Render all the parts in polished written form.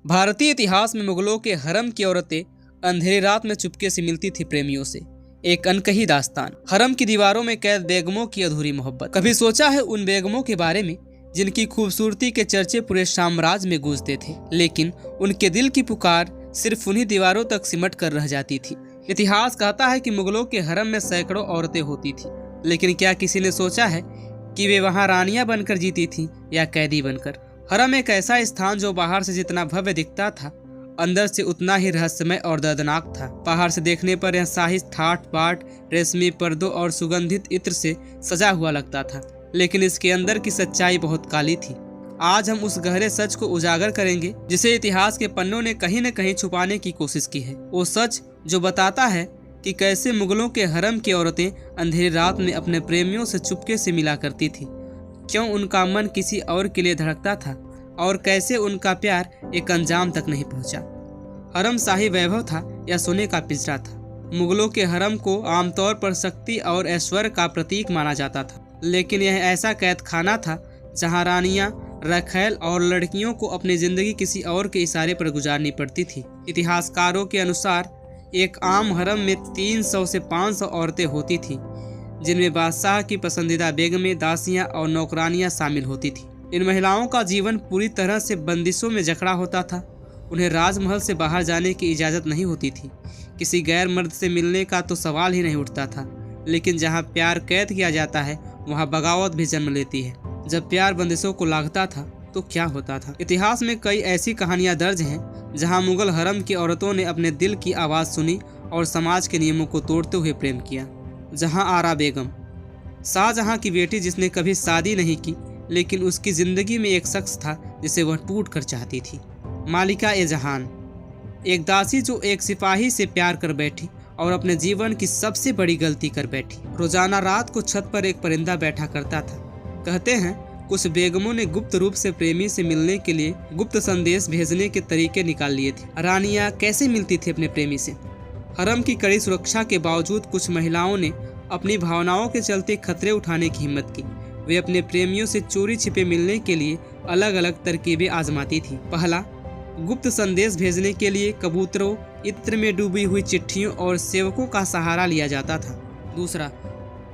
भारतीय इतिहास में मुगलों के हरम की औरतें अंधेरी रात में चुपके से मिलती थी प्रेमियों से। एक अनकही दास्तान। हरम की दीवारों में कैद बेगमों की अधूरी मोहब्बत। कभी सोचा है उन बेगमों के बारे में जिनकी खूबसूरती के चर्चे पूरे साम्राज्य में गूंजते थे, लेकिन उनके दिल की पुकार सिर्फ उन्हीं दीवारों तक सिमट कर रह जाती थी। इतिहास कहता है कि मुगलों के हरम में सैकड़ों औरतें होती थी, लेकिन क्या किसी ने सोचा है कि वे वहां रानियां बनकर जीती थीं या कैदी बनकर? हरम एक ऐसा स्थान जो बाहर से जितना भव्य दिखता था, अंदर से उतना ही रहस्यमय और दर्दनाक था। बाहर से देखने पर यह शाही ठाट बाट, रेशमी पर्दों और सुगंधित इत्र से सजा हुआ लगता था, लेकिन इसके अंदर की सच्चाई बहुत काली थी। आज हम उस गहरे सच को उजागर करेंगे जिसे इतिहास के पन्नों ने कहीं न कहीं छुपाने की कोशिश की है। वो सच जो बताता है कि कैसे मुगलों के हरम की औरतें अंधेरी रात में अपने प्रेमियों से चुपके से मिला करती थी, क्यों उनका मन किसी और के लिए धड़कता था और कैसे उनका प्यार एक अंजाम तक नहीं पहुंचा। हरम शाही वैभव था या सोने का पिंजरा था? मुगलों के हरम को आमतौर पर शक्ति और ऐश्वर्य का प्रतीक माना जाता था, लेकिन यह ऐसा कैद खाना था जहां रानियां, रखैल और लड़कियों को अपनी जिंदगी किसी और के इशारे पर गुजारनी पड़ती थी। इतिहासकारों के अनुसार एक आम हरम में 300 से 500 औरतें होती थीं, जिनमें बादशाह की पसंदीदा बेगमें, दासियां और नौकरानियां शामिल होती थीं। इन महिलाओं का जीवन पूरी तरह से बंदिशों में जकड़ा होता था। उन्हें राजमहल से बाहर जाने की इजाज़त नहीं होती थी। किसी गैर मर्द से मिलने का तो सवाल ही नहीं उठता था। लेकिन जहां प्यार कैद किया जाता है, वहां बगावत भी जन्म लेती है। जब प्यार बंदिशों को लागता था तो क्या होता था? इतिहास में कई ऐसी कहानियां दर्ज हैं जहां मुगल हरम की औरतों ने अपने दिल की आवाज़ सुनी और समाज के नियमों को तोड़ते हुए प्रेम किया। जहां आरा बेगम, शाहजहां की बेटी जिसने कभी शादी नहीं की, लेकिन उसकी जिंदगी में एक शख्स था जिसे वह टूट कर चाहती थी। मालिका ए जहान, एक दासी जो एक सिपाही से प्यार कर बैठी और अपने जीवन की सबसे बड़ी गलती कर बैठी। रोजाना रात को छत पर एक परिंदा बैठा करता था। कहते हैं कुछ बेगमों ने गुप्त रूप से प्रेमी से मिलने के लिए गुप्त संदेश भेजने के तरीके निकाल लिए थे। रानियां कैसे मिलती थी अपने प्रेमी से? हरम की कड़ी सुरक्षा के बावजूद कुछ महिलाओं ने अपनी भावनाओं के चलते खतरे उठाने की हिम्मत की। वे अपने प्रेमियों से चोरी छिपे मिलने के लिए अलग अलग तरकीबें आजमाती थी। पहला, गुप्त संदेश भेजने के लिए कबूतरों, इत्र में डूबी हुई चिट्ठियों और सेवकों का सहारा लिया जाता था। दूसरा,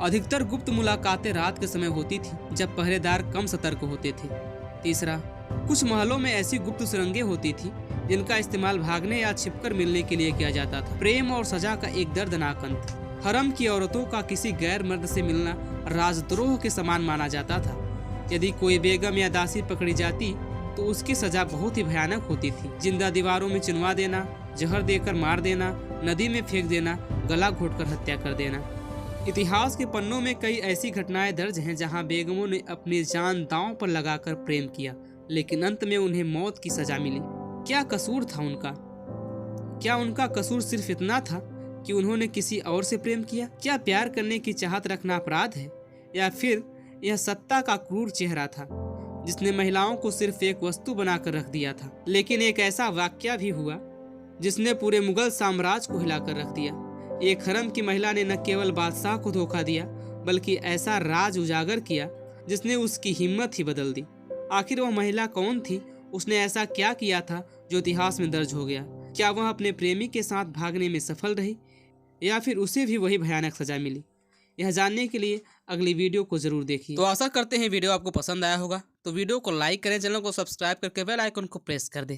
अधिकतर गुप्त मुलाकातें रात के समय होती थी जब पहरेदार कम सतर्क होते थे। तीसरा, कुछ महलों में ऐसी गुप्त सुरंगें होती थी जिनका इस्तेमाल भागने या छिपकर मिलने के लिए किया जाता था। प्रेम और सजा का एक दर्दनाक अंत। हरम की औरतों का किसी गैर मर्द से मिलना राजद्रोह के समान माना जाता था। यदि कोई बेगम या दासी पकड़ी जाती तो उसकी सजा बहुत ही भयानक होती थी। जिंदा दीवारों में चिनवा देना, जहर देकर मार देना, नदी में फेंक देना, गला घोटकर हत्या कर देना। इतिहास के पन्नों में कई ऐसी घटनाएं दर्ज हैं जहां बेगमों ने अपनी जान दांव पर लगाकर प्रेम किया, लेकिन अंत में उन्हें मौत की सजा मिली। क्या कसूर था उनका? क्या उनका कसूर सिर्फ इतना था कि उन्होंने किसी और से प्रेम किया? क्या प्यार करने की चाहत रखना अपराध है, या फिर यह सत्ता का क्रूर चेहरा था जिसने महिलाओं को सिर्फ एक वस्तु बनाकर रख दिया था? लेकिन एक ऐसा वाकया भी हुआ जिसने पूरे मुगल साम्राज्य को हिलाकर रख दिया। एक हरम की महिला ने न केवल बादशाह को धोखा दिया, बल्कि ऐसा राज उजागर किया जिसने उसकी हिम्मत ही बदल दी। आखिर वह महिला कौन थी? उसने ऐसा क्या किया था जो इतिहास में दर्ज हो गया? क्या वह अपने प्रेमी के साथ भागने में सफल रही, या फिर उसे भी वही भयानक सजा मिली? यह जानने के लिए अगली वीडियो को जरूर देखिए। तो आशा करते हैं वीडियो आपको पसंद आया होगा। तो वीडियो को लाइक करें, चैनल को सब्सक्राइब करके बेल आइकन को प्रेस कर दें।